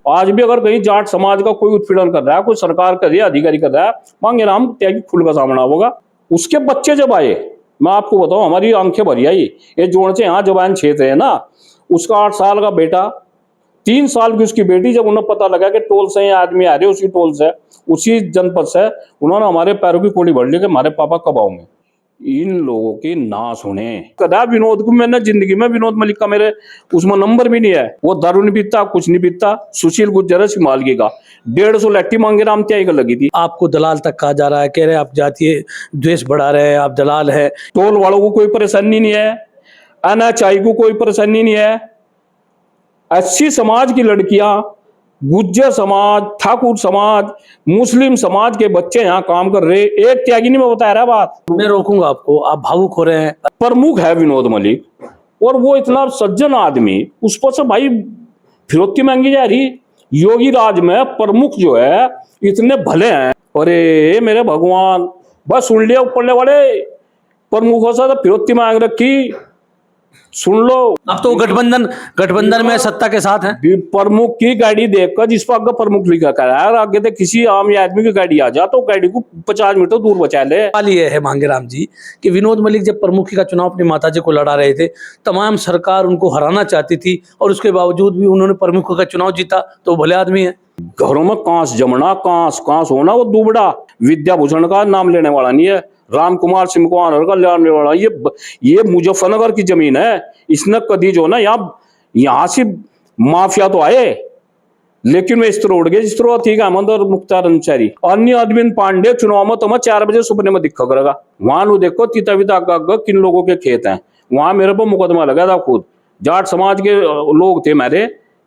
आज भी अगर कहीं जाट समाज का कोई उत्पीड़न कर रहा है, कोई सरकार कर रही है, अधिकारी कर रहा है, मांगे राम त्यागी खुल का सामना होगा। उसके बच्चे जब आए, मैं आपको बताऊं, हमारी आंखें भरी आई। ये जोड़ से यहाँ जवान क्षेत्र है ना, उसका 8 साल का बेटा, 3 साल की उसकी बेटी, जब उन्हें पता लगा कि टोल से ये आदमी आ रहे, उसी टोल से, उसी जनपद से, उन्होंने हमारे पैरों की कोड़ी भर ली कि हमारे पापा कब आओगे। इन लोगों की ना सुने। कदा विनोद को मैंने जिंदगी में, विनोद मलिक का मेरे उसमें नंबर भी नहीं है। वो दारू नहीं पीता, कुछ नहीं पीता। सुशील गुर्जर है सिमालगी का, 150 लट्टी मांगे राम त्यागी का लगी थी। आपको दलाल तक कहा जा रहा है, कह रहे हैं आप जातीय द्वेष बढ़ा रहे हैं, आप दलाल है। टोल वालों को कोई परेशानी नहीं है, NHI को कोई परेशानी नहीं है। SC समाज की लड़कियां, गुज्जर समाज, ठाकुर समाज, मुस्लिम समाज के बच्चे यहाँ काम कर रहे। एक त्यागी नहीं, मैं बता रहा बात। मैं रोकूंगा आपको, आप भावुक हो रहे हैं। प्रमुख है विनोद मलिक, और वो इतना सज्जन आदमी, उस पर से भाई फिरौती मांगी जा रही। योगी राज में प्रमुख जो है इतने भले हैं। अरे मेरे भगवान, बस सुन लिया ऊपरले वाले प्रमुखों से तो फिरौती मांग रखी। सुन लो, अब तो गठबंधन में सत्ता के साथ है। प्रमुख की गाड़ी देखकर, जिस पर आगे प्रमुख लिखा कर रहा है, आगे तो किसी आम आदमी की गाड़ी आ जा तो गाड़ी को 50 मीटर दूर बचा ले। सवाल ये है मांगे राम जी कि विनोद मलिक जब प्रमुखी का चुनाव अपनी माताजी को लड़ा रहे थे, तमाम सरकार उनको हराना चाहती थी और उसके बावजूद भी उन्होंने प्रमुख का चुनाव जीता, तो भले आदमी है। घरों में कांस जमना, कांस होना, वो दुबड़ा विद्याभूषण का नाम लेने वाला नहीं है, राम कुमार सिंह को आनर का लेने वाला। ये मुजफ्फरनगर की जमीन है। इसने कदी जो ना, यहाँ से माफिया तो आए, लेकिन वे इस तरह उड़ गए जिस तरह ठीक है अहमद और मुख्तार अंसारी। अन्य अरविंद पांडे चुनाव में तुम्हें 4 बजे सुपने में दिखा करेगा। वहां लो देखो तीता विता किन लोगों के खेत हैं। वहां मेरे पर मुकदमा लगा था। खुद जाट समाज के लोग थे,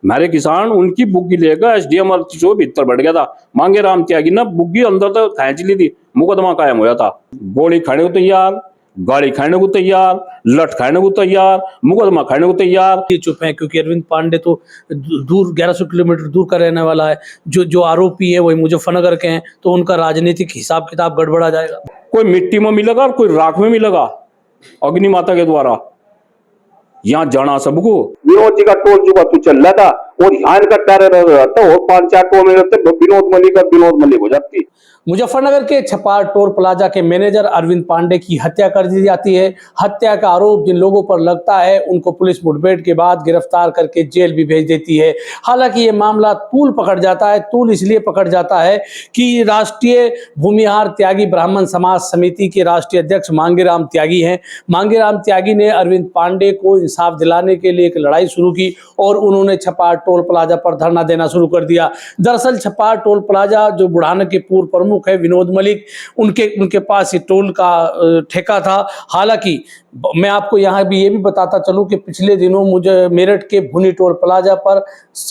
मेरे किसान, उनकी बुग्गी लेकर SDM जो भीतर बढ़ गया था। मांगे राम त्यागी ना बुग्गी अंदर तक खींच ली थी, मुकदमा कायम होया था। गोली खाने को तैयार, गाड़ी खाने को तैयार, लठ खाने को तैयार, मुकदमा खाने को तैयार। ये चुप है क्योंकि अरविंद पांडे तो दूर 1100 किलोमीटर दूर का रहने वाला है। जो आरोपी है वही मुजफ्फरनगर के हैं, तो उनका राजनीतिक हिसाब किताब गड़बड़ा जाएगा। कोई मिट्टी में मिलेगा और कोई राख में मिलेगा अग्नि माता के द्वारा। यहाँ जाना सबको। विनोद जी का टोल जो तू चल रहा था, और यहाँ का टायर रहता और 5-4 टोल में रहते, विनोद मलिक हो जाती। मुजफ्फरनगर के छपार टोल प्लाजा के मैनेजर अरविंद पांडे की हत्या कर दी जाती है। हत्या का आरोप जिन लोगों पर लगता है उनको पुलिस मुठभेड़ के बाद गिरफ्तार करके जेल भी भेज देती है। हालांकि ये मामला तूल पकड़ जाता है। तूल इसलिए पकड़ जाता है कि राष्ट्रीय भूमिहार त्यागी ब्राह्मण समाज समिति के राष्ट्रीय अध्यक्ष मांगे राम त्यागी हैं। मांगे राम त्यागी ने अरविंद पांडे को इंसाफ दिलाने के लिए एक लड़ाई शुरू की और उन्होंने छपार टोल प्लाजा पर धरना देना शुरू कर दिया। दरअसल छपार टोल प्लाजा जो बुढ़ाने के पूर्व प्रमुख है विनोद मलिक, उनके पास ये टोल का ठेका था। हालांकि मैं आपको यहाँ भी ये भी बताता चलूं कि पिछले दिनों मुझे मेरठ के भुनी टोल प्लाजा पर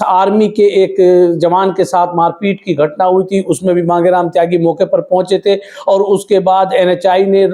आर्मी के एक जवान के साथ मारपीट की घटना हुई थी। उसमें भी मांगे राम त्यागी मौके पर पहुंचे थे और उसके बाद NHI ने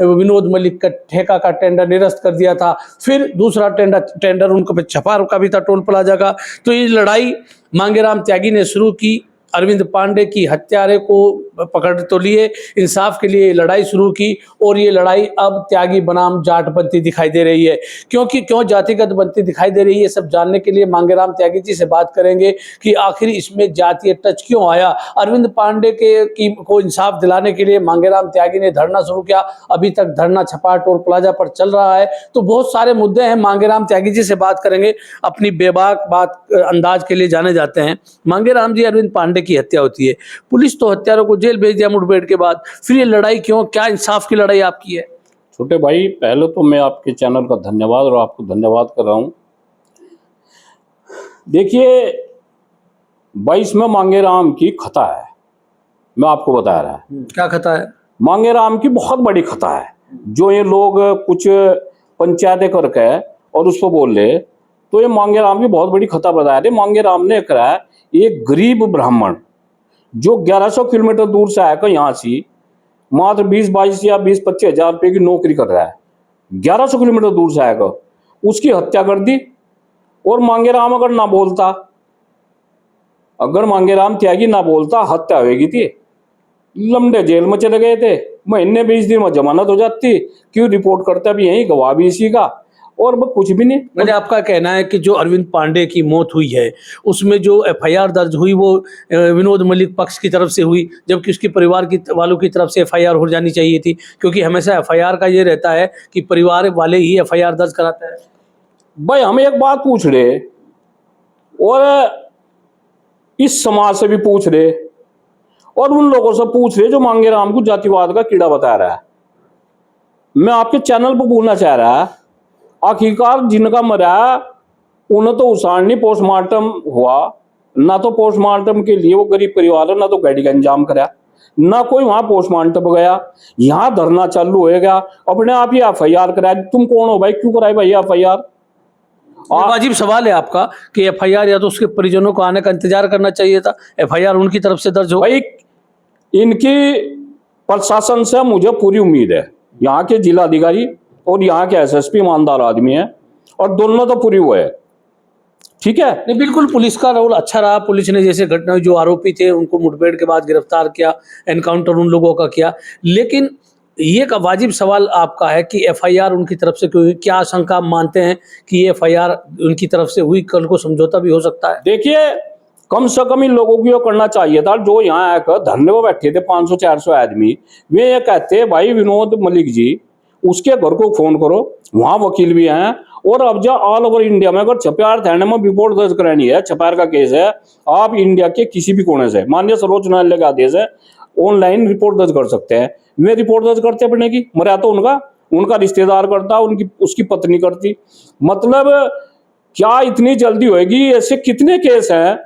विनोद मलिक का ठेका का टेंडर निरस्त कर दिया था। फिर दूसरा टेंडर उनको छपार का भी था टोल प्लाजा का। तो ये लड़ाई मांगे राम त्यागी ने शुरू की। अरविंद पांडे की हत्यारे को पकड़ तो लिए, इंसाफ के लिए लड़ाई शुरू की और ये लड़ाई अब त्यागी बनाम जाट बनती दिखाई दे रही है। क्यों जातिगत बनती दिखाई दे रही है, सब जानने के लिए मांगे राम त्यागी जी से बात करेंगे कि आखिर इसमें जातीय टच क्यों आया। अरविंद पांडे को इंसाफ दिलाने के लिए मांगे राम त्यागी ने धरना शुरू किया। अभी तक धरना छपार टोल प्लाजा पर चल रहा है। तो बहुत सारे मुद्दे हैं। मांगे राम त्यागी जी से बात करेंगे, अपनी बेबाक बात अंदाज के लिए जाने जाते हैं। मांगे राम जी, अरविंद पांडे की हत्या होती है, पुलिस तो हत्यारों को जेल भेज दिया मुठभेड़ के बाद, फिर ये लड़ाई क्यों? क्या इंसाफ की लड़ाई आपकी है? छोटे भाई, पहले तो मैं आपके चैनल का धन्यवाद और आपको धन्यवाद कर रहा हूं। देखिए भाई, इसमें मांगे राम की खता है, मैं आपको बता रहा है। क्या खता है? मांगे राम की बहुत बड़ी खता है। जो ये लोग कुछ पंचायतें करके और उसको बोल रहे, तो ये मांगे राम की बहुत बड़ी खता बता रहे। मांगे राम ने करा एक गरीब ब्राह्मण जो 1100 किलोमीटर दूर से आकर यहाँ से मात्र 20-22 या 20-25 हजार रुपये की नौकरी कर रहा है, 1100 किलोमीटर दूर से आकर उसकी हत्या कर दी। और मांगे राम अगर ना बोलता, अगर मांगे राम त्यागी ना बोलता, हत्या होगी थी, लंबे जेल में चले गए थे, महीने 20 दिन में जमानत हो जाती। क्यों रिपोर्ट करता भी यही, गवाह भी इसी का। और वो कुछ भी नहीं। मतलब आपका कहना है कि जो अरविंद पांडे की मौत हुई है उसमें जो एफआईआर दर्ज हुई वो विनोद मलिक पक्ष की तरफ से हुई, जबकि उसके परिवार की वालों की तरफ से एफआईआर हो जानी चाहिए थी, क्योंकि हमेशा एफआईआर का ये रहता है कि परिवार वाले ही एफआईआर दर्ज कराता है। भाई हम एक बात पूछ रहे और इस समाज से भी पूछ रहे और उन लोगों से पूछ रहे जो मांगे राम को जातिवाद का कीड़ा बता रहा है। मैं आपके चैनल पर बोलना चाह रहा है, आखिरकार जिनका मरा उन्हें तो उसाड़ नहीं पोस्टमार्टम हुआ, ना तो पोस्टमार्टम के लिए वो गरीब परिवार है, ना तो गाड़ी का इंतजाम करा, ना कोई वहां पोस्टमार्टम गया, यहाँ धरना चालू होएगा, अपने आप ही एफआईआर कराया। तुम कौन हो भाई, क्यों कराए भाई एफआईआर? वाजिब सवाल है आपका कि एफआईआर या तो उसके परिजनों को आने का इंतजार करना चाहिए था, एफआईआर उनकी तरफ से दर्ज हो। भाई इनकी प्रशासन से मुझे पूरी उम्मीद है, यहाँ के जिलाधिकारी और यहाँ के एसएसपी ईमानदार आदमी है और दोनों तो पूरी हुए है, ठीक है। नहीं, बिल्कुल पुलिस का रोल अच्छा रहा। पुलिस ने जैसे घटना जो आरोपी थे उनको मुठभेड़ के बाद गिरफ्तार किया, एनकाउंटर उन लोगों का किया, लेकिन ये का वाजिब सवाल आपका है कि एफआईआर उनकी तरफ से क्यों हुई? क्या आशंका आप मानते हैं कि ये एफआईआर उनकी तरफ से हुई, कल को समझौता भी हो सकता है? देखिए कम से कम इन लोगों को ये करना चाहिए था जो यहाँ आकर धरने पर बैठे थे 500-400 आदमी, वे ये कहते भाई विनोद मलिक जी उसके घर को फोन करो, वहां वकील भी हैं, और अब जो ऑल ओवर इंडिया में अगर छपार थाने में रिपोर्ट दर्ज करानी है, छपार का केस है, आप इंडिया के किसी भी कोने से माननीय सर्वोच्च न्यायालय का आदेश है, ऑनलाइन रिपोर्ट दर्ज कर सकते हैं। वे रिपोर्ट दर्ज करते अपने की, मरा तो उनका रिश्तेदार करता, उनकी उसकी पत्नी करती। मतलब क्या इतनी जल्दी होगी? ऐसे कितने केस हैं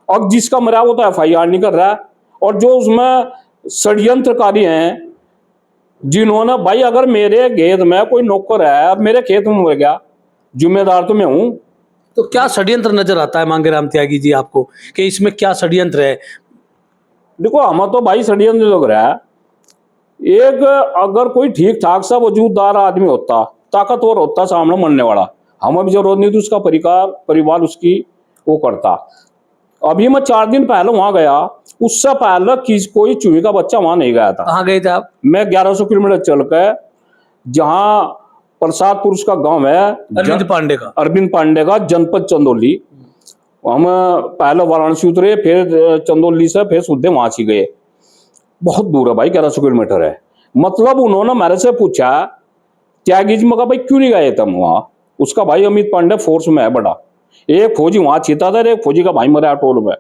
और जिसका मरा वो तो एफआईआर नहीं कर रहा है, और जो उसमें षड्यंत्रकारी हैं जिन्होंने, भाई अगर मेरे खेत में कोई नौकर है, अब मेरे खेत में मर गया, जिम्मेदार तो मैं हूं। तो क्या षड्यंत्र नजर आता है मांगेराम त्यागी जी आपको कि इसमें क्या षड्यंत्र है? देखो हम तो भाई षड्यंत्र लग रहा है। एक अगर कोई ठीक ठाक सा वजूददार आदमी होता, ताकतवर होता, सामने मरने वाला, हमें भी जरूरत नहीं थी उसका परिवार उसकी वो करता। अभी मैं 4 दिन पहले वहां गया, उससे पहले कोई चूहे का बच्चा वहां नहीं गया था। कहाँ गए थे आप? मैं 1100 किलोमीटर चल के, जहां प्रसादपुर उसका गांव है, अरविंद पांडे का जनपद चंदौली, हम पहले वाराणसी उतरे, फिर चंदौली से फिर सीधे वहां गए। बहुत दूर है भाई, 1100 किलोमीटर है। मतलब उन्होंने मेरे से पूछा त्यागी जी, मगा भाई क्यों नहीं गए तुम वहां? उसका भाई अमित पांडे फोर्स में है बड़ा, एक फौजी वहां चीता था, एक फौजी का भाई मरा टोल में।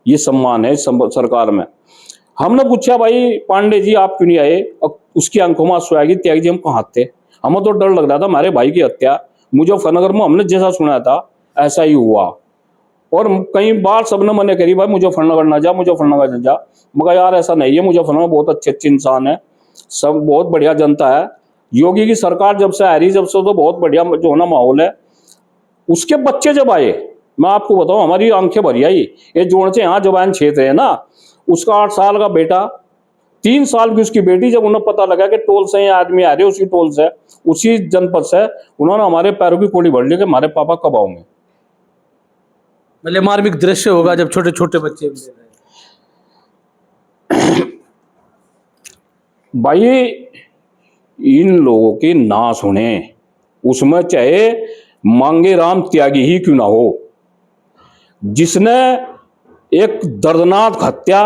ये सम्मान है सरकार में। हमने पूछा भाई पांडे जी आप क्यों नहीं आए? उसकी आंखों में आंसू आएगी, त्यागी जी हम कहाँ थे? हमें तो डर लग रहा था हमारे भाई की हत्या मुजफ्फरनगर में हमने जैसा सुना था ऐसा ही हुआ, और कई बार सबने मने करी भाई मुजफ्फरनगर ना जा, मुजफ्फरनगर ना जा। मगर यार ऐसा नहीं है, मुजफ्फरनगर बहुत अच्छे इंसान है, सब बहुत बढ़िया जनता है। योगी की सरकार जब से आ रही, जब से तो बहुत बढ़िया जो है ना माहौल है। उसके बच्चे जब आए, मैं आपको बताऊं हमारी आंखें भरी आई। ये जोड़ से यहाँ जवान क्षेत्र है ना, उसका 8 साल का बेटा, 3 साल की उसकी बेटी, जब उन्हें पता लगा कि टोल से ये आदमी आ रहे, उसी टोल से, उसी जनपद से, उन्होंने हमारे पैरों की कोड़ी भर ली कि हमारे पापा कब आओगे। मतलब मार्मिक दृश्य होगा जब छोटे छोटे बच्चे भाई इन लोगों की ना सुने, उसमें चाहे मांगेराम त्यागी ही क्यों ना हो, जिसने एक दर्दनाक हत्या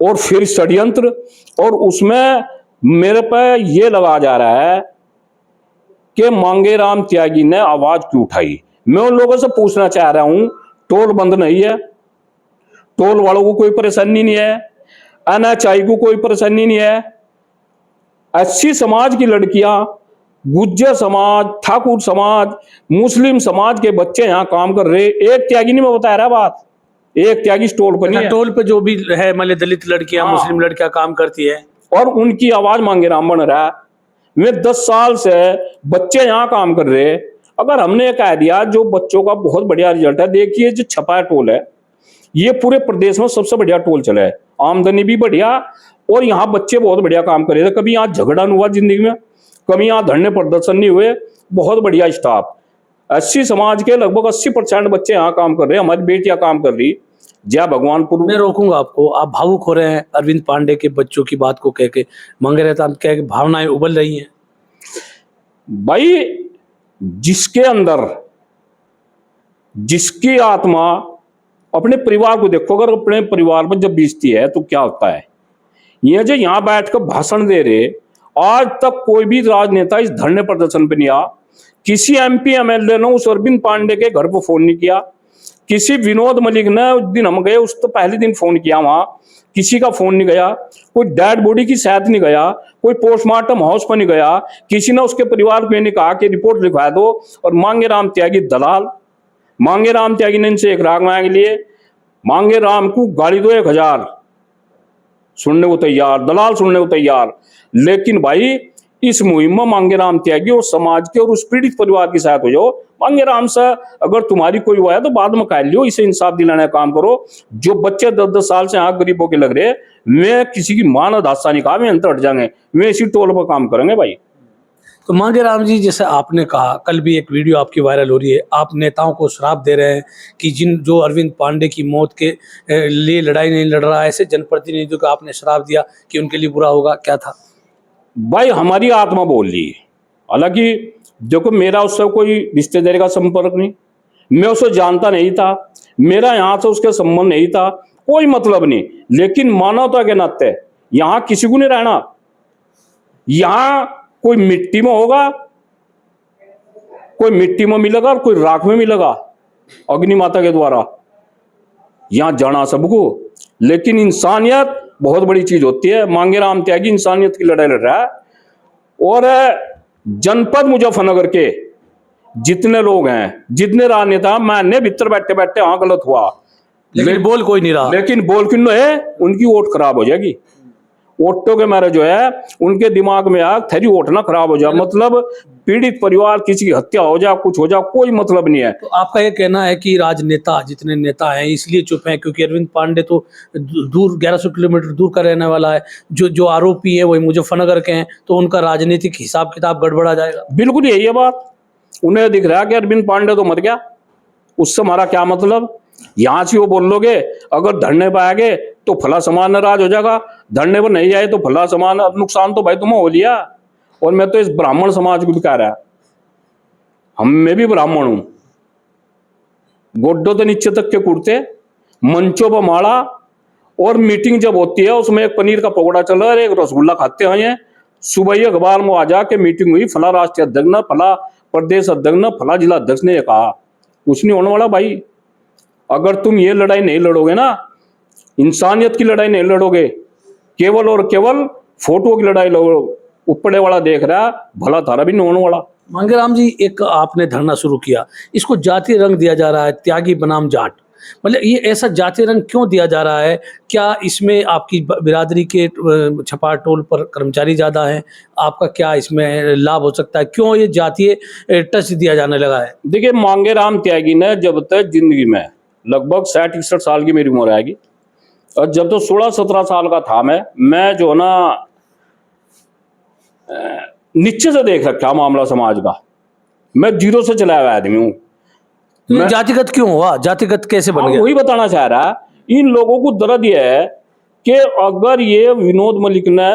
और फिर षड्यंत्र, और उसमें मेरे पे ये लगा जा रहा है कि मांगेराम त्यागी ने आवाज क्यों उठाई। मैं उन लोगों से पूछना चाह रहा हूं, टोल बंद नहीं है, टोल वालों को कोई परेशानी नहीं है, एनएचआई को कोई परेशानी नहीं है, एससी समाज की लड़कियां, गुज्जर समाज, ठाकुर समाज, मुस्लिम समाज के बच्चे यहाँ काम कर रहे। एक त्यागी नहीं, मैं बता रहा बात, एक त्यागी टोल पर नहीं है। टोल पे जो भी है मतलब दलित लड़कियां, मुस्लिम लड़कियां काम करती है, और उनकी आवाज मांगेराम बन रहा है। वे 10 साल से बच्चे यहाँ काम कर रहे। अगर हमने कह दिया जो बच्चों का बहुत बढ़िया रिजल्ट है, देखिए जो छपा टोल है ये पूरे प्रदेश में सबसे बढ़िया टोल चला है, आमदनी भी बढ़िया, और यहाँ बच्चे बहुत बढ़िया काम कर रहे थे। कभी यहाँ झगड़ा नहीं हुआ जिंदगी में, कभी यहाँ धरने प्रदर्शन नहीं हुए, बहुत बढ़िया स्टाफ। 80 समाज के लगभग 80% बच्चे यहाँ काम कर रहे हैं, हमारी बेटियां काम कर रही। जय भगवानपुर। मैं रोकूंगा आपको, आप भावुक हो रहे हैं अरविंद पांडे के बच्चों की बात को कह के, मांगे रहता कह के भावनाएं उबल रही हैं। भाई जिसके अंदर जिसकी आत्मा अपने परिवार को देखो, अगर अपने परिवार में जब बीतती है तो क्या होता है। ये जो यहां बैठकर भाषण दे रहे, आज तक कोई भी राजनेता इस धरने प्रदर्शन पे नहीं आ। किसी एमपी एमएलए ने उस अरविंद पांडे के घर पर फोन नहीं किया। किसी विनोद मलिक ने उस दिन हम गए, उस तो पहले दिन फोन किया, वहां किसी का फोन नहीं गया। कोई डेड बॉडी की शायद नहीं गया, कोई पोस्टमार्टम हाउस पर नहीं गया। किसी ने उसके परिवार पे नहीं कहा कि रिपोर्ट लिखवा दो। और मांगे राम त्यागी दलाल, मांगे राम त्यागी ने इनसे एक राग मांग लिए, मांगे राम को गाली दो 1000, सुनने को तैयार, दलाल सुनने को तैयार। लेकिन भाई इस मुहिम में मांगे राम त्यागी और समाज के और उस पीड़ित परिवार की सहायता हो जाओ। मांगे राम से अगर तुम्हारी कोई हुआ है तो बाद में कह लियो, इसे इंसाफ दिलाने का काम करो। जो बच्चे 10-10 साल से यहाँ गरीबों के लग रहे, वे किसी की मानव हादसा नहीं कहा, वे अंतर हट जाएंगे, वे इसी टोल पर काम करेंगे भाई। तो मांगे राम जी, जैसे आपने कहा, कल भी एक वीडियो आपकी वायरल हो रही है, आप नेताओं को श्राप दे रहे हैं कि जो अरविंद पांडे की मौत के लिए लड़ाई नहीं लड़ रहा है, ऐसे जनप्रतिनिधियों को आपने श्राप दिया कि उनके लिए बुरा होगा, क्या था? भाई हमारी आत्मा बोल रही है। हालांकि देखो, मेरा उससे कोई रिश्तेदारी का संपर्क नहीं, मैं उसे जानता नहीं था, मेरा यहाँ से उसके संबंध नहीं था, कोई मतलब नहीं। लेकिन मानवता के नाते यहाँ किसी को नहीं रहना। यहाँ कोई मिट्टी में होगा, कोई मिट्टी में मिलेगा और कोई राख में मिलेगा, अग्नि माता के द्वारा। यहां जाना सबको, लेकिन इंसानियत बहुत बड़ी चीज होती है। मांगे राम त्यागी इंसानियत की लड़ाई लड़ रहा है। और जनपद मुजफ्फरनगर के जितने लोग हैं, जितने राजनेता, मैंने भीतर बैठे बैठे हाँ गलत हुआ, लेकिन बोल कोई नहीं रहा। लेकिन बोल क्यों है, उनकी वोट खराब हो जाएगी। वोटों के मारे जो है उनके दिमाग में आ थेरी वोट ना खराब हो जाए, मतलब पीड़ित परिवार, किसी की हत्या हो जाए, कुछ हो जाए, कोई मतलब नहीं है। तो आपका ये कहना है कि राजनेता, जितने नेता हैं, इसलिए चुप हैं क्योंकि अरविंद पांडे तो दूर 1100 किलोमीटर दूर का रहने वाला है, जो आरोपी है वही मुजफ्फरनगर के हैं, तो उनका राजनीतिक हिसाब किताब गड़बड़ा जाएगा। बिल्कुल यही है बात। उन्हें दिख रहा है कि अरविंद पांडे तो मर गया, उससे हमारा क्या मतलब। यहां से वो बोल लोगे अगर धरने पर आएंगे तो फला समाज नाराज हो जाएगा, धरने पर नहीं आए तो फला समाज, नुकसान तो भाई तुम्हें हो लिया। और मैं तो इस ब्राह्मण समाज को भी कह रहा, मैं भी ब्राह्मण हूं। गोड्डों तो नीचे तक के कुर्ते, मंचों पर माला, और मीटिंग जब होती है उसमें एक पनीर का पकौड़ा चल रहा है, एक रसगुल्ला खाते हैं। सुबह ही अखबार में आ जाके मीटिंग हुई, फला राष्ट्रीय अध्यक्ष ने, फला प्रदेश अध्यक्ष ने, फला जिला अध्यक्ष ने कहा। कुछ नहीं होने वाला भाई। अगर तुम ये लड़ाई नहीं लड़ोगे ना, इंसानियत की लड़ाई नहीं लड़ोगे, केवल और केवल फोटो की लड़ाई लड़ोगे, ऊपरे वाला देख रहा है, भला थारा भी नहीं होने वाला। मांगे राम जी, एक आपने धरना शुरू किया, इसको जातीय रंग दिया जा रहा है, त्यागी बनाम जाट। मतलब ये ऐसा जातीय रंग क्यों दिया जा रहा है? क्या इसमें आपकी बिरादरी के छपार टोल पर कर्मचारी ज़्यादा हैं? आपका क्या इसमें लाभ हो सकता है? क्यों ये जातीय टच दिया जाने लगा है? देखिए, मांगे राम त्यागी ने जब तक जिंदगी में लगभग 60-61 साल की मेरी उम्र आएगी, और जब तो 16-17 साल का था मैं जो ना नीचे से देख रखा मामला समाज का। मैं जीरो से चला हुआ आदमी हूँ। तो जातिगत क्यों हुआ? जातिगत कैसे बन गया? वही बताना चाह रहा, इन लोगों को दर्द यह है कि अगर ये विनोद मलिक ने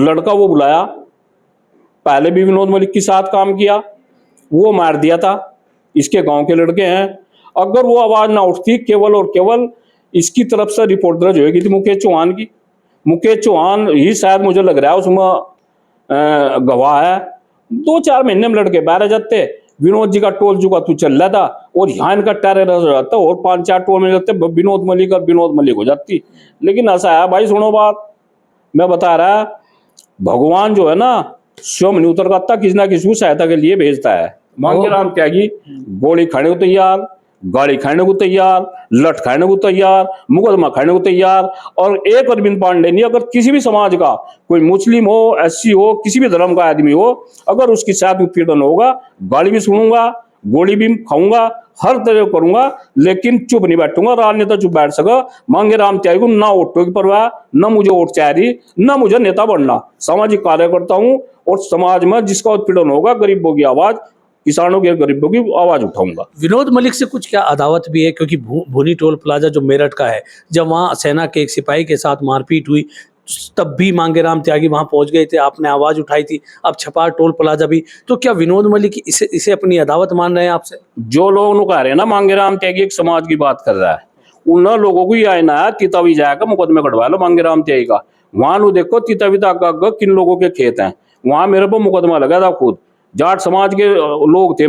लड़का वो बुलाया, पहले भी विनोद मलिक के साथ काम किया, वो मार दिया था, इसके गांव के लड़के हैं। अगर वो आवाज ना उठती, केवल और केवल इसकी तरफ से रिपोर्ट दर्ज होगी थी मुकेश चौहान की। मुकेश चौहान ही शायद मुझे लग रहा है उसमें गवाह है। 2-4 महीने में लड़के बाहर जाते, विनोद जी का टोल जुगा तू चल रहा था, और यहाँ इनका टेरर हो जाता, और 5-4 टोल में जाते, विनोद मलिक और विनोद मलिक हो जाती। लेकिन ऐसा है भाई, सुनो बात मैं बता रहा, भगवान जो है ना स्वयं नहीं उतर करता, किसी ना किसी को सहायता के लिए भेजता है। मांगे राम त्यागी गोली खाने को तैयार, गाड़ी खाने को तैयार, लठ खाने को तैयार, मुकदमा खाने को तैयार। और एक अरविंद पांडे नहीं, अगर किसी भी समाज का, कोई मुस्लिम हो, एससी हो, किसी भी धर्म का आदमी हो, अगर उसके साथ उत्पीड़न होगा, गाली भी सुनूंगा, गोली भी खाऊंगा, हर तरह करूंगा, लेकिन चुप नहीं बैठूंगा। राजनेता चुप बैठ सका। मांगे राम त्यागी को ना वोटों की परवाह, ना मुझे वोट चाहिए, ना मुझे नेता बनना। सामाजिक कार्यकर्ता हूं, और समाज में जिसका उत्पीड़न होगा, गरीबों की आवाज, किसानों के, गरीबों की आवाज उठाऊंगा। विनोद मलिक से कुछ क्या अदावत भी है? क्योंकि भूनी टोल प्लाजा जो मेरठ का है, जब वहाँ सेना के एक सिपाही के साथ मारपीट हुई, तब भी मांगेराम त्यागी वहां पहुंच गए थे, आपने आवाज उठाई थी। अब छपार टोल प्लाजा भी, तो क्या विनोद मलिक इसे अपनी अदावत मान रहे हैं आपसे? जो लोग नु कह रहे हैं ना मांगेराम त्यागी एक समाज की बात कर रहा है, उन लोगों को ये आना है तितावी जाएगा मुकदमे कटवा लो मांगेराम त्यागी का। वहां नु देखो तितावी तक किन लोगों के खेत हैं, वहां मेरे को मुकदमा लगा था खुद। जाट समाज के लोग थे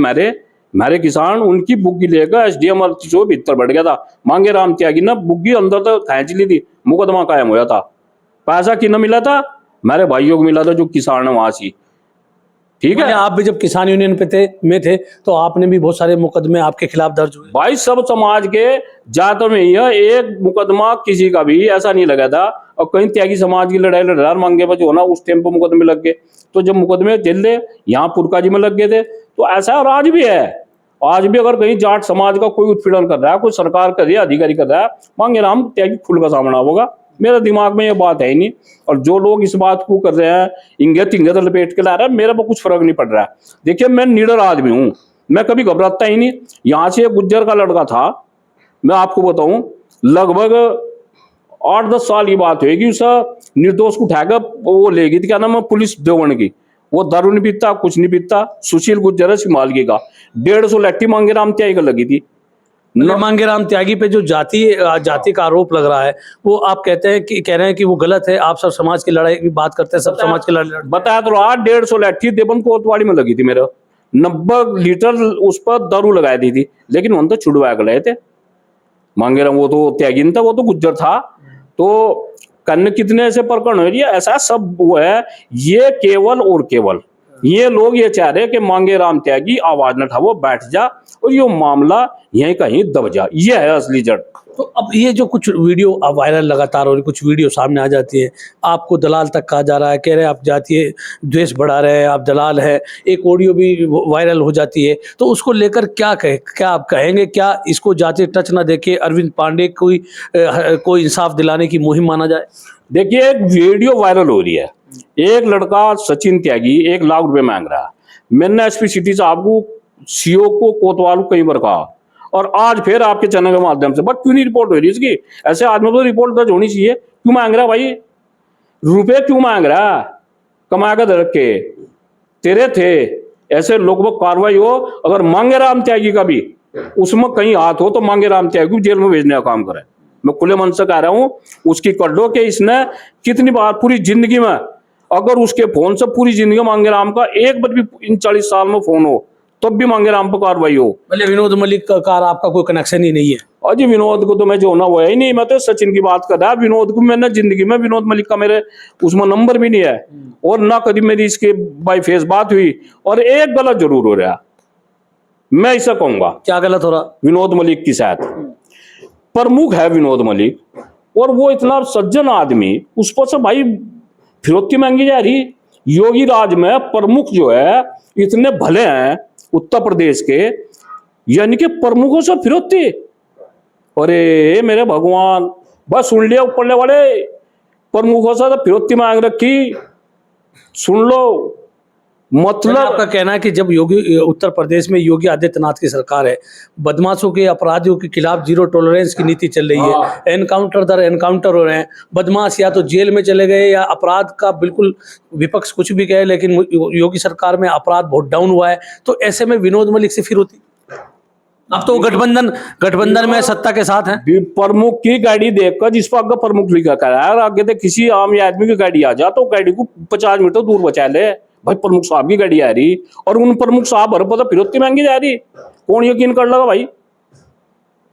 मेरे किसान, उनकी बुग्गी लेकर SDM भीतर बैठ गया था। मांगेराम त्यागी ना बुग्गी अंदर तक खींच ली थी, मुकदमा कायम हुआ था। पैसा कितना मिला था? मेरे भाइयों को मिला था जो किसान है वहां से। ठीक है, आप भी जब किसान यूनियन में थे तो आपने भी बहुत सारे मुकदमे आपके खिलाफ दर्ज हुए। भाई सब समाज के जातों में यह एक मुकदमा किसी का भी ऐसा नहीं लगा था। और कहीं त्यागी समाज की लड़ाई लड़ मांगे पर जो ना उस टाइम पर मुकदमे लग गए। तो जब मुकदमे चल रहे यहाँ पुरका जी में लग गए थे, तो ऐसा और आज भी है। आज भी अगर कहीं जाट समाज का कोई उत्पीड़न कर रहा है, कोई सरकार कर रही है, अधिकारी कर रहा है, मांगेराम त्यागी खुल का सामना होगा। मेरे दिमाग में ये बात है ही नहीं। और जो लोग इस बात को कर रहे हैं इंगे तिंगे तो लपेट के ला रहे हैं, मेरे को कुछ फर्क नहीं पड़ रहा है। देखिए मैं निडर आदमी हूँ, मैं कभी घबराता ही नहीं। यहाँ से एक गुज्जर का लड़का था, मैं आपको बताऊं लगभग 8-10 साल की बात होगी, उस निर्दोष को उठाकर वो ले गई थी, क्या नाम है, पुलिस देवण की। वो दारू नहीं पीता, कुछ नहीं पीता, सुशील गुज्जर है सिमालगी का। 150 लट्ठी मांगेराम त्यागी का लगी थी। मांगेराम त्यागी पे जो जाति का आरोप लग रहा है, वो आप कहते हैं कि कह रहे हैं कि वो गलत है। आप सब समाज की लड़ाई की बात करते हैं, सब समाज की लड़ाई बताया तो रहा। 150 लट्ठी देवन कोतवाड़ी में लगी थी मेरे, 90 लीटर उस पर दारू लगाई दी थी, लेकिन उन तो छुड़वा गए थे। मांगेराम वो तो त्यागी नहीं था, वो तो गुज्जर था। तो कन्न कितने ऐसे प्रकरण हो रही है, ऐसा सब वो है। ये केवल और केवल ये लोग ये चाह रहे हैं कि मांगेराम त्यागी आवाज न उठाओ, बैठ जा और ये मामला यहीं कहीं दब जा। ये है असली जड़। तो अब ये जो कुछ वीडियो वायरल लगातार हो रही, कुछ वीडियो सामने आ जाती है, आपको दलाल तक कहा जा रहा है, कह रहे हैं आप जातीय द्वेष बढ़ा रहे हैं, आप दलाल हैं। एक ऑडियो भी वायरल हो जाती है, तो उसको लेकर क्या आप कहेंगे? क्या इसको जातीय टच ना देके अरविंद पांडे कोई इंसाफ दिलाने की मुहिम माना जाए? देखिए एक वीडियो वायरल हो रही है, एक लड़का सचिन त्यागी 1 लाख रुपए मांग रहा है। मैंने SP सिटी साहब को, CO को, कोतवाल को कई बार कहा, और आज फिर आपके चैनल के माध्यम से, बट क्यों नहीं रिपोर्ट हो रही इसकी? ऐसे आदमी को रिपोर्ट दर्ज होनी चाहिए। क्यों मांग रहा भाई रुपए, क्यों मांग रहा? कमा कर रख के तेरे थे, ऐसे लोगों पर कार्रवाई हो। अगर मांगेराम त्यागी का भी उसमें कहीं हाथ हो तो मांगेराम त्यागी को जेल में भेजने का काम करे। मैं खुले मन से कह रहा हूं, उसकी कर दो कि इसने कितनी बार पूरी जिंदगी में, अगर उसके फोन से पूरी जिंदगी मांगेराम का एक बार भी इन 40 साल में फोन हो, तब भी मांगेराम पर कार्रवाई हो। भले विनोद मलिक का आपका कोई कनेक्शन ही नहीं है? अजी विनोद को तो मैं जो ना वो है ही नहीं। मैं तो सचिन की बात कर रहा, विनोद को मैंने जिंदगी में, विनोद मलिक का मेरे उसमें नंबर भी नहीं है, और ना कभी मेरी इसके बाई फेस बात हुई। और एक गलत जरूर हो रहा, मैं ऐसा कहूंगा। क्या गलत हो रहा? विनोद मलिक की साथ प्रमुख है विनोद मलिक, और वो इतना सज्जन आदमी, उस पर से भाई फिरौती मांगी जा रही। योगी राज में प्रमुख जो है इतने भले हैं उत्तर प्रदेश के, यानी कि प्रमुखों से फिरौती। अरे मेरे भगवान, बस सुन लिया ऊपर वाले, प्रमुखों से तो फिरौती मांग रखी। सुन लो, मतलब आपका कहना है कि जब उत्तर प्रदेश में योगी आदित्यनाथ की सरकार है, बदमाशों के, अपराधियों के खिलाफ 0 टॉलरेंस की नीति चल रही है, एनकाउंटर दर एनकाउंटर हो रहे हैं, बदमाश या तो जेल में चले गए या अपराध का बिल्कुल विपक्ष कुछ भी कहे, लेकिन योगी सरकार में अपराध बहुत डाउन हुआ है। तो ऐसे में विनोद मलिक से फिर होती, अब तो गठबंधन में सत्ता के साथ है। प्रमुख की गाड़ी देखकर, जिस पर आगे प्रमुख लिखा कर रहा है, आगे तो किसी आम आदमी की गाड़ी आ जा तो गाड़ी को 50 मीटर दूर बचा ले। भाई प्रमुख साहब की गाड़ी आ रही, और उन प्रमुख साहब हर पता फिरौती मांगी जा रही। कौन यकीन कर लगा भाई?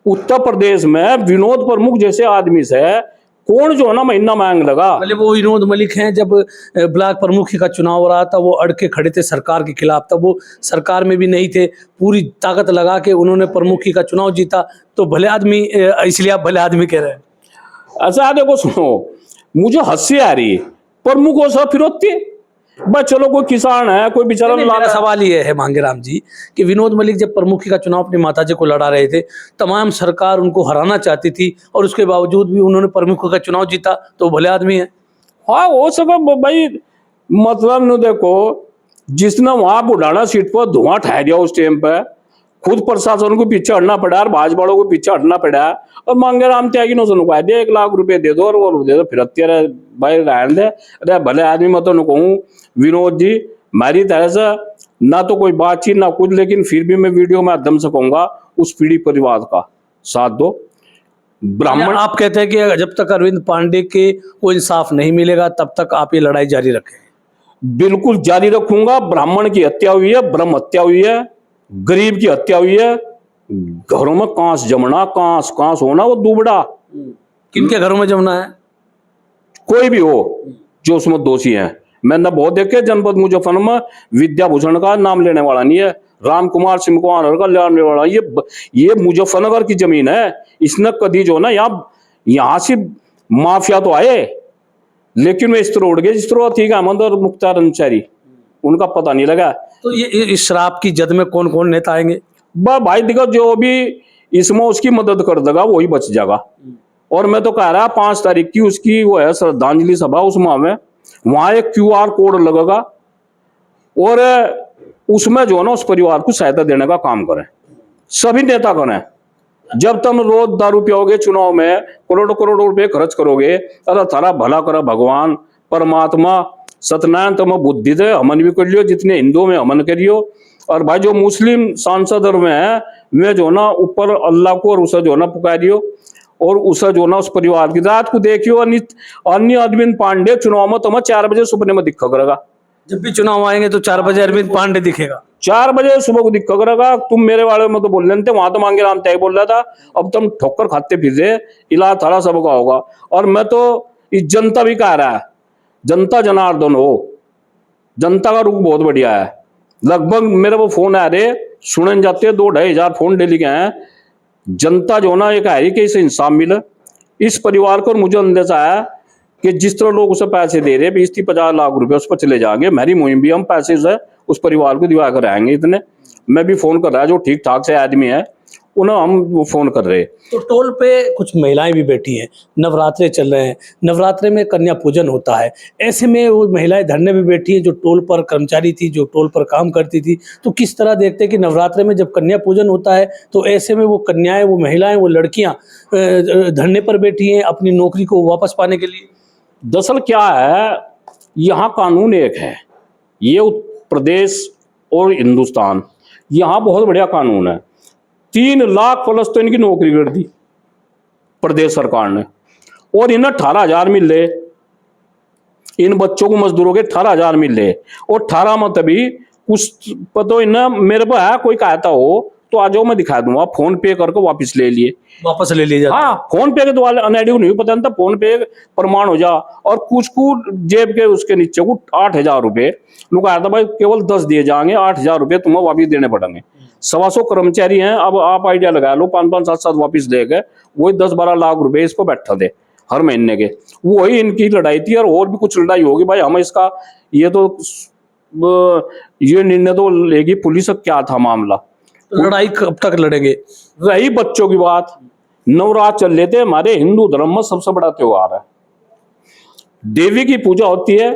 उत्तर प्रदेश में विनोद प्रमुख जैसे आदमी से कौन जो है ना महीना मांग लगा। मतलब वो विनोद मलिक हैं, जब ब्लॉक प्रमुख का चुनाव हो रहा था वो अड़ के खड़े थे सरकार के खिलाफ, तब वो सरकार में भी नहीं थे, पूरी ताकत लगा के उन्होंने प्रमुखी का चुनाव जीता। तो भले आदमी, इसलिए आप भले आदमी कह रहे हैं? अच्छा देखो सुनो, मुझे हंसी आ रही, प्रमुखों से फिरौती। बस चलो कोई किसान है, कोई बेचारा, मेरा सवाल ये है मांगेराम जी कि विनोद मलिक जब प्रमुखी का चुनाव अपनी माताजी को लड़ा रहे थे, तमाम सरकार उनको हराना चाहती थी, और उसके बावजूद भी उन्होंने प्रमुखी का चुनाव जीता, तो भले आदमी है। हाँ हो सका भाई, मतलब न देखो, जिसने वहां बुढ़ाना सीट पर धुआं ठहर दिया उस टाइम पे, खुद प्रशासन को पीछे हटना पड़ा और भाजपा वालों को पीछे हटना पड़ा। और मांगे राम त्यागी नो सुनो दे 1 लाख रुपए दे दो और वो दे दो, फिर अत्यारे भाई रहने दे। अरे भले आदमी मैं तो कहूँ विनोद जी, मेरी तरह से ना तो कोई बातचीत ना कुछ, लेकिन फिर भी मैं वीडियो माध्यम से कहूंगा उस पीड़ित परिवार का साथ दो। ब्राह्मण आप कहते हैं कि जब तक अरविंद पांडे के को इंसाफ नहीं मिलेगा तब तक आप ये लड़ाई जारी रखें? बिल्कुल जारी रखूंगा। ब्राह्मण की हत्या हुई है, ब्रह्म हत्या हुई है, गरीब की हत्या हुई है, घरों में कांस जमना, कांस होना, वो दुबड़ा किनके घरों में जमना है? कोई भी हो जो उसमें दोषी है। मैंने बहुत देखे जनपद मुजफ्फरनगर में विद्याभूषण का नाम लेने वाला नहीं है, राम कुमार सिमकोहानर का लेने वाला। ये मुजफ्फरनगर की जमीन है। इसने कभी जो ना यहाँ से माफिया तो आए, लेकिन वे इस तरह उड़ गए जिस तरह ठीक अहमद और मुख्तार अंसारी, उनका पता नहीं लगा। तो ये इस शराब की जद में कौन कौन नेता आएंगे? भाई देखो, जो भी इसमें उसकी मदद कर देगा वही बच जाएगा। और मैं तो कह रहा 5 तारीख की उसकी वो है श्रद्धांजलि सभा, उसमें हमें वहां एक QR कोड लगेगा और उसमें जो है ना उस परिवार को सहायता देने का काम करें, सभी नेता करें। जब तुम रोज दारू पियोगे, चुनाव में करोड़ों करोड़ों रुपए खर्च करोगे, अरे थारा भला करा भगवान परमात्मा सत्यनारायण, तुम बुद्धि दे, हमन भी कर लियो, जितने हिंदुओं में हमन करियो। और भाई जो मुस्लिम सांसद में है वे जो ना ऊपर अल्लाह को और उसे जो ना पुकारियो और उसे जो ना उस परिवार की रात को देखियो। अन्य अरविंद पांडे चुनाव में तुम्हें 4 बजे सपने में दिखा करेगा। जब भी चुनाव आएंगे तो 4 बजे अरविंद पांडे दिखेगा। 4 बजे सुबह को दिक्कत करेगा। तुम मेरे वाले में तो बोल रहे थे, वहां तो मांगे राम त्यागी बोल रहा था, अब तुम ठोकर खाते फिर इलाज थारा सबका होगा। और मैं तो इस जनता भी कह रहा है, जनता जनार्दन हो, जनता का रुख बहुत बढ़िया है। लगभग मेरे को फोन आ रहे सुनने जाते हैं 2-2.5 हजार फोन डेली के हैं। जनता जो ना ये कह रही कि इसे इंसाफ मिले इस परिवार को। और मुझे अंदेशा है कि जिस तरह लोग उसे पैसे दे रहे 20-50 लाख रुपए उस पर चले जाएंगे। मेरी मुहिम भी हम पैसे से उस परिवार को दिवा कर आएंगे। इतने मैं भी फोन कर रहा है, जो ठीक ठाक से आदमी है उन्हें हम फोन कर रहे। तो टोल पे कुछ महिलाएं भी बैठी हैं, नवरात्रे चल रहे हैं, नवरात्रे में कन्या पूजन होता है, ऐसे में वो महिलाएं धरने में बैठी हैं जो टोल पर कर्मचारी थी, जो टोल पर काम करती थी। तो किस तरह देखते हैं कि नवरात्रे में जब कन्या पूजन होता है तो ऐसे में वो कन्याएं, वो महिलाएं, वो लड़कियां धरने पर बैठी हैं अपनी नौकरी को वापस पाने के लिए? दरअसल क्या है, यहाँ कानून एक है, ये उत्तर प्रदेश और हिंदुस्तान, यहाँ बहुत बढ़िया कानून है। 3 लाख प्लस तो इनकी नौकरी कर दी प्रदेश सरकार ने, और इन्हें 18,000 मिल रहे। इन बच्चों को मजदूरों के 18,000 मिल रहे। और 18 में तभी कुछ पता इन्हें मेरे पे है, कोई कहता हो तो आ जाओ मैं दिखा दूंगा, फोन पे करके वापस ले लिए, वापस ले लिया? हाँ, फोन पे के द्वारा अनआईडी नहीं पता नहीं था, फोन पे प्रमाण हो जा। और कुछ को जेब के उसके नीचे को 8,000 रुपए लोग आया था, भाई केवल 10 दिए जाएंगे, 8,000 रुपए तुम्हें वापिस देने पड़ेंगे। 125 कर्मचारी हैं, अब आप आइडिया लगा लो, 5-5, 7-7 वापिस ले गए, वही 10-12 लाख रुपए इसको बैठा थे हर महीने के। वही इनकी लड़ाई थी। और भी कुछ लड़ाई होगी भाई, हम इसका ये निर्णय तो लेगी पुलिस। क्या था मामला, लड़ाई कब तक लड़ेंगे? रही बच्चों की बात, नवरात्र चल रहे थे, हमारे हिंदू धर्म में सबसे बड़ा त्योहार है, देवी की पूजा होती है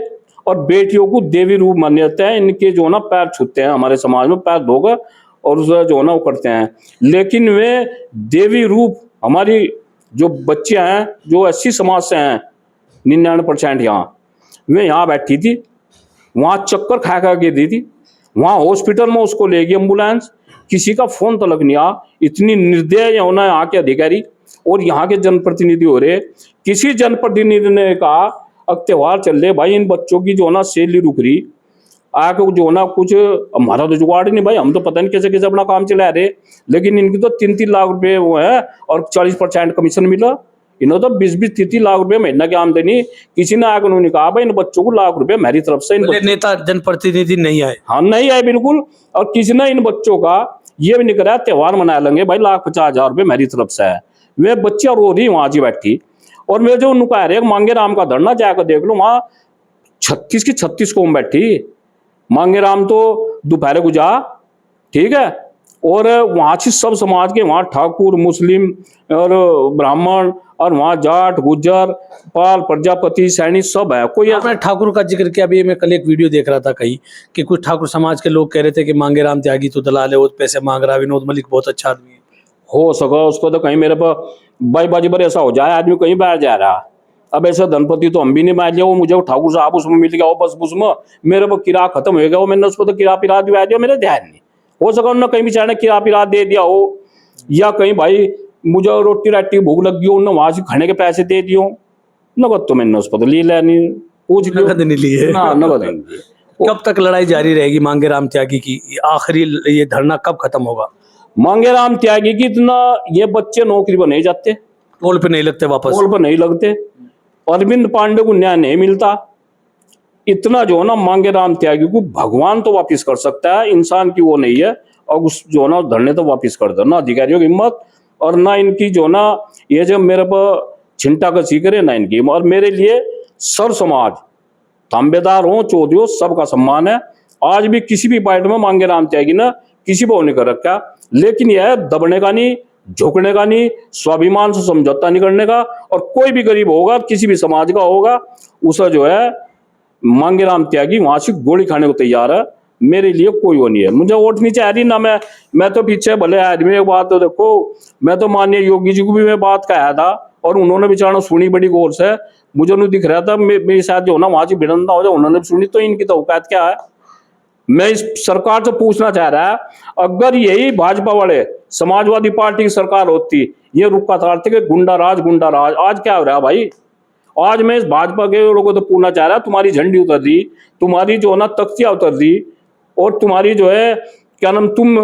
और बेटियों को देवी रूप माने जाते हैं। इनके जो ना पैर छूते हैं हमारे समाज में, पैर धोकर और उसे जो ना वो करते हैं। लेकिन वे देवी रूप हमारी जो बच्चियां हैं जो 80 समाज से हैं, 99% यहाँ, वे यहाँ बैठी थी, वहाँ चक्कर खा खा के दी थी, वहाँ हॉस्पिटल में उसको ले गई एम्बुलेंस, किसी का फोन तलक नहीं आ। इतनी निर्दय होना यहाँ के अधिकारी और यहाँ के जनप्रतिनिधि हो रहे। किसी जनप्रतिनिधि ने कहा अब त्योहार चल रहे भाई, इन बच्चों की जो ना सैलरी रुक रही, आके जो ना कुछ हमारा तो जुगाड़ नहीं भाई, हम तो पता नहीं कैसे कैसे अपना काम चला रहे। लेकिन इनकी तो 3-3 लाख रुपए वो है और 40% कमीशन मिला। इन्होंने तो 20-30 लाख रुपए महीना की आमदनी। किसी ने आगे उन्होंने कहा भाई इन बच्चों को लाख रुपए मेरी तरफ से। नेता जनप्रतिनिधि नहीं आए? हाँ, नहीं आए बिल्कुल। और किसी ने इन बच्चों का ये भी नहीं करा त्योहार मना लेंगे भाई, 1,50,000 रुपए मेरी तरफ से है। वे बच्चियां रो रही वहां जी बैठी। और वे जो उनको कह रहे मांगे राम का धरना जाकर देख लो, वहां 36 की 36 कौम बैठी। मांगे राम तो दोपहर को जा, ठीक है, और वहाँ से सब समाज के, वहाँ ठाकुर, मुस्लिम और ब्राह्मण, और वहाँ जाट, गुज्जर, पाल, प्रजापति, सैनी सब है। कोई आपने ठाकुर का जिक्र किया। अभी मैं कल एक वीडियो देख रहा था कहीं कि कुछ ठाकुर समाज के लोग कह रहे थे कि मांगेराम त्यागी तो दलाल है, वो पैसे मांग रहा है, विनोद मलिक बहुत अच्छा आदमी है। हो सका उसको तो कहीं मेरे पर बाई बाजी पर ऐसा हो जाए, आदमी कहीं बाहर जा रहा। अब ऐसा धनपति तो हम भी नहीं मान लिया, वो मुझे ठाकुर साहब उसमें मिल गया, वो बस उसमें मेरे पर किराया खत्म हो गया, वो मैंने उसको तो किराया पिरा दिया दिया, मेरे ध्यान नहीं। हो सका उन्होंने कहीं बेचारे किराया पिरा दे दिया हो, या कहीं भाई मुझे रोटी राटी भूख लगी हो, उन्होंने वहां से खाने के पैसे दे दिए हो। नगद तो मैंने उस पर तो ले लिया नहीं, पूछ लियो। नगद नहीं लिए ना, नगद नहीं लिए। कब तक लड़ाई जारी रहेगी मांगेराम त्यागी की? आखिरी ये धरना कब खत्म होगा? मांगेराम त्यागी की इतना, ये बच्चे नौकरी पर नहीं जाते, टोल पे नहीं लगते वापस, टोल पर नहीं लगते, अरविंद पांडे को न्याय नहीं मिलता, इतना जो है ना मांगेराम त्यागी को भगवान तो वापिस कर सकता है, इंसान की वो नहीं है। और उस जो है ना धरने तो वापिस कर दो ना, अधिकारियों की हिम्मत और ना इनकी जो ना ये जब मेरे पर छिंटा का सीकर ना इनकी। और मेरे लिए सर समाज, तांबेदार हो, चौधरी हो, सबका सम्मान है। आज भी किसी भी पार्टी में मांगेराम त्यागी ना किसी को नहीं कर रखा, लेकिन यह दबने का नहीं, झुकने का नहीं, स्वाभिमान से समझौता नहीं करने का। और कोई भी गरीब होगा, किसी भी समाज का होगा, उसे जो है मांगेराम त्यागी वहां से गोली खाने को तैयार है। मेरे लिए कोई वो नहीं है, मुझे वोट नहीं चाहिए ना। मैं तो पीछे भले आदमी, एक बात तो देखो, मैं तो माननीय योगी जी को भी मैं बात कहा था और उन्होंने बेचारा सुनी बड़ी गौर से। मुझे नहीं दिख रहा था मेरे साथ जो ना वहां से भिड़ंता हो जाए, उन्होंने भी सुनी। तो इनकी तो औकात क्या है? मैं इस सरकार से पूछना चाह रहा है, अगर यही भाजपा वाले समाजवादी पार्टी की सरकार होती, ये रुका था कि गुंडा राज, आज क्या हो रहा है भाई? आज मैं इस भाजपा के लोगों को तो पूछना चाह रहा, तुम्हारी झंडी उतर दी, तुम्हारी जो है ना तख्तियां उतर दी, और तुम्हारी जो है क्या नाम, तुम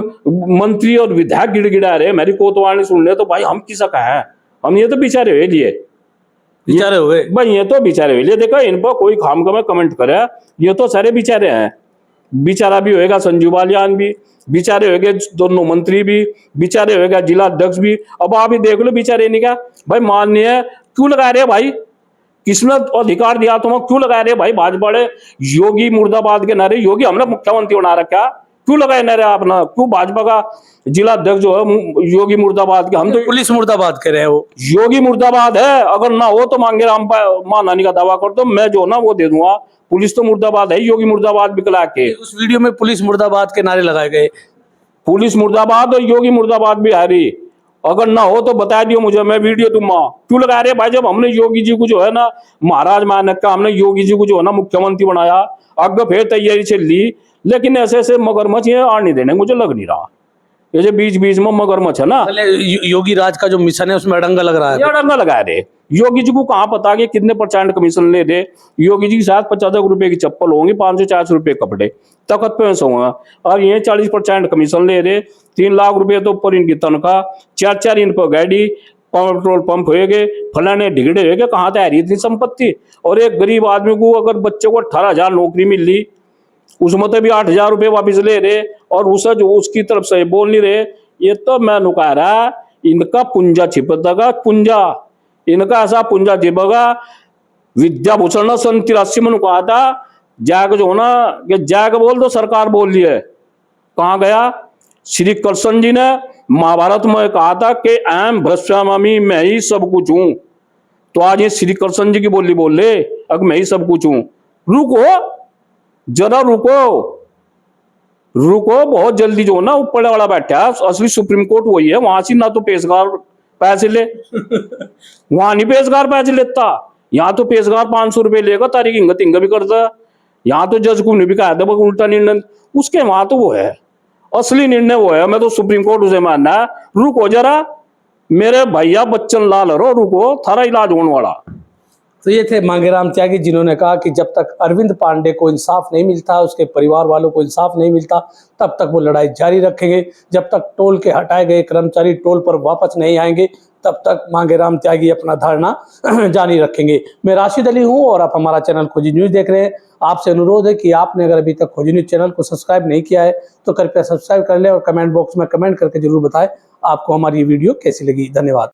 मंत्री और विधायक गिड़गिड़ा रहे, मेरी कोतवाणी सुन ले, तो भाई हम किसा का है? हम ये तो बेचारे हुए लिए, बेचारे हुए भाई, ये तो बेचारे हुए लिए। देखो इन पर कोई खाम का मैं कमेंट करे, ये तो सारे बेचारे हैं। बेचारा भी होएगा संजू बालियान भी, बेचारे होएगा दोनों मंत्री भी, बेचारे होएगा जिला अध्यक्ष भी। अब आप ही देख लो बेचारे नहीं क्या भाई, माननीय क्यों लगा रहे भाई? किसने अधिकार दिया तुम्हें? क्यों लगा रहे भाई भाजपा वाले योगी मुर्दाबाद के नारे? योगी हमने मुख्यमंत्री बना रखा, क्यों लगाए नारे अपना? क्यों भाजपा का जिला अध्यक्ष जो है योगी मुर्दाबाद के? हम तो पुलिस मुर्दाबाद कर रहे हैं, वो योगी मुर्दाबाद है। अगर ना हो तो मांगेराम मानहानि का दावा कर दो, मैं जो ना वो दे दूंगा। पुलिस तो मुर्दाबाद है, योगी मुर्दाबाद बिकला के। उस वीडियो में पुलिस मुर्दाबाद के नारे लगाए गए। पुलिस मुर्दाबाद और योगी मुर्दाबाद भी आ रही। अगर ना हो तो बता दियो मुझे, मैं वीडियो दूंगा। क्यों लगा रहे भाई? जब हमने योगी जी को जो है ना महाराज मानक का, हमने योगी जी को जो है ना मुख्यमंत्री बनाया, आगे फिर तैयारी चल ली, लेकिन ऐसे ऐसे मगरमच्छ ये आड़ नहीं देने, मुझे लग नहीं रहा। ये जो बीच बीच में मगरमच्छ है ना, योगी राज का जो मिशन है उसमें अड़ंगा लग रहा है। ये अड़ंगा लगा रहे। योगी जी को कहाँ पता कि कितने % कमीशन ले दे? योगी जी के साथ 50 रुपए की चप्पल होंगी, 500-400 रुपए कपड़े, तखत पे होंगे, और ये 40% कमीशन ले रहे। 3 लाख रुपए तो ऊपर इनकी तनख्वाह, 4 इन पर गाड़ी, पेट्रोल पंप हो गए, फलाने ढिगड़े हो गए, कहाँ तैयारी इतनी संपत्ति? और एक गरीब आदमी को अगर बच्चे को 18,000 नौकरी मिल ली, उसमें तो भी 8,000 रुपये वापिस ले रहे, और उसे जो उसकी तरफ से बोल नहीं रहे। ये तो मैं नुका रहा, इनका पुंजा छिपता, पुंजा इनका ऐसा पुंजा छिपेगा। विद्याभूषण ने 83 में कहा था, जाग जो ना कि जाग बोल दो, सरकार बोल रही है। कहाँ गया? श्री कृष्ण जी ने महाभारत में कहा था कि अहम भ्रष्टामी, मैं ही सब कुछ हूं। तो आज ये श्री कृष्ण जी की बोली बोल ले, अब मैं ही सब कुछ हूं। रुको जरा, रुको बहुत जल्दी जो ना ऊपर वाला बैठा है, असली सुप्रीम कोर्ट वही है। वहां से ना तो पेशकार पैसे ले, वहां नहीं पेशकार पैसे लेता, यहाँ तो पेशकार 500 रुपये लेगा, तारीख हिंग भी करता। यहाँ तो जज को नहीं भी कहा था उल्टा निर्णय उसके, वहां तो वो है असली निर्णय वो है। मैं तो सुप्रीम कोर्ट उसे मानना है। रुको जरा मेरे भैया बच्चन लाल, रुको, थारा इलाज होने वाला। तो ये थे मांगेराम त्यागी, जिन्होंने कहा कि जब तक अरविंद पांडे को इंसाफ नहीं मिलता, उसके परिवार वालों को इंसाफ नहीं मिलता, तब तक वो लड़ाई जारी रखेंगे। जब तक टोल के हटाए गए कर्मचारी टोल पर वापस नहीं आएंगे, तब तक मांगेराम त्यागी अपना धरना जारी रखेंगे। मैं राशिद अली हूं और आप हमारा चैनल खोजी न्यूज़ देख रहे हैं। आपसे अनुरोध है कि आपने अगर अभी तक खोजी न्यूज़ चैनल को सब्सक्राइब नहीं किया है तो कृपया सब्सक्राइब कर लें और कमेंट बॉक्स में कमेंट करके जरूर बताएं आपको हमारी वीडियो कैसी लगी। धन्यवाद।